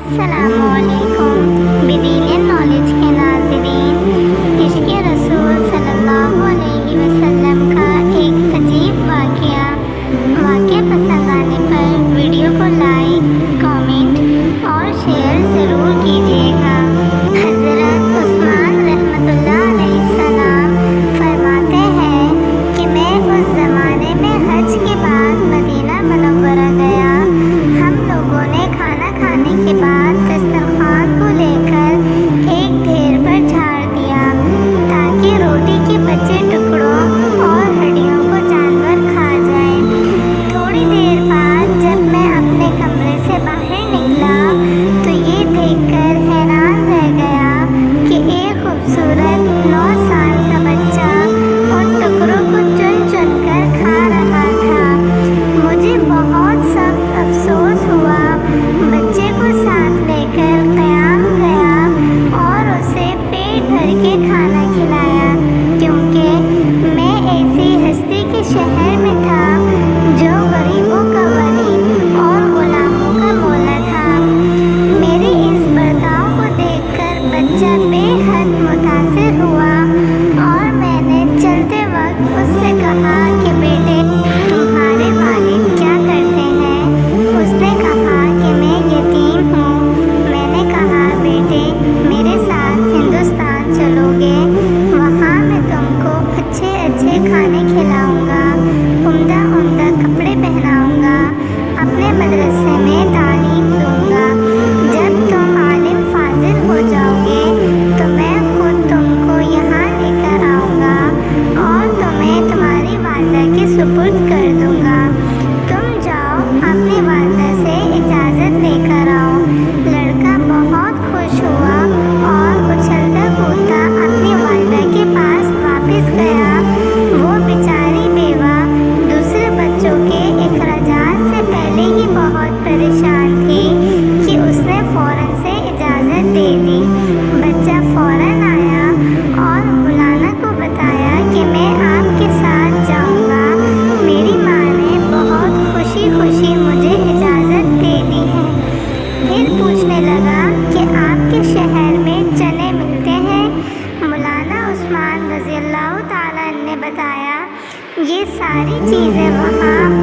السلام علیکم بدین نالج کے ناظرین، عشق رسول صلی اللہ علیہ وسلم کا ایک عجیب واقعہ پسند آنے پر ویڈیو کو لائک، کامنٹ اور شیئر ضرور کیجیے گا۔ حضرت عثمان رحمۃ اللہ علیہ السلام فرماتے ہیں کہ میں اس زمانے میں حج کے بعد مدینہ منورہ گیا۔ ہم لوگوں نے کھانا کھانے کے بعد دسترخوان کو لے کر ایک ڈھیر پر جھاڑ دیا تاکہ روٹی کے بچے ٹکڑوں اور ہڈیوں کو جانور کھا جائیں۔ تھوڑی دیر بعد جب میں اپنے کمرے سے باہر نکلا تو یہ دیکھ کر حیران رہ گیا کہ ایک خوبصورت 9 سال کا بچہ ان ٹکڑوں کو چن چن کر کھا رہا تھا۔ مجھے بہت سخت افسوس ہوا۔ بچے کو ساتھ لے کر قیام گیا اور اسے پیٹ بھر کے کھانا کھلایا، کیونکہ میں ایسی ہستی کے شہر میں تھا جو غریبوں کا غریب اور غلاموں کا مولا تھا۔ میرے اس برتاؤ کو دیکھ کر بچہ بے حد متاثر ہوا اور میں نے چلتے وقت اس سے کہا کہ بیٹے، تمہارے والد کیا کرتے ہیں؟ اس نے کہا کہ میں یتیم ہوں۔ میں نے کہا بیٹے، میرے ساتھ ہندوستان چلو گے، وہاں میں تم کو اچھے اچھے کھانے کھلاؤں گا، عمدہ عمدہ کپڑے پہناؤں گا، اپنے مدرسے میں تعلیم دوں گا۔ جب تم عالم فاضل ہو جاؤ گے تو میں خود تم کو یہاں لے کر آؤں گا اور تمہیں تمہاری والدہ کے سپرد کر دوں گا۔ تم جاؤ، اپنی والدہ سے اجازت لے کر آؤ۔ لڑکا بہت خوش ہوا اور اچھلتا کودتا اپنی والدہ کے پاس واپس گیا۔ وہ بیچاری بیوہ دوسرے بچوں کے اخراجات سے پہلے ہی بہت پریشان تھی کہ اس نے فوراً سے اجازت دے دی۔ بچہ فوراً آیا اور مولانا کو بتایا کہ میں آپ کے ساتھ جاؤں گا۔ میری ماں نے بہت خوشی خوشی مجھے اجازت دے دی ہے۔ پھر پوچھنے لگا کہ آپ کے شہر میں چنے ملتے ہیں؟ مولانا عثمان رضی اللہ تعالیٰ نے بتایا یہ ساری چیزیں وہاں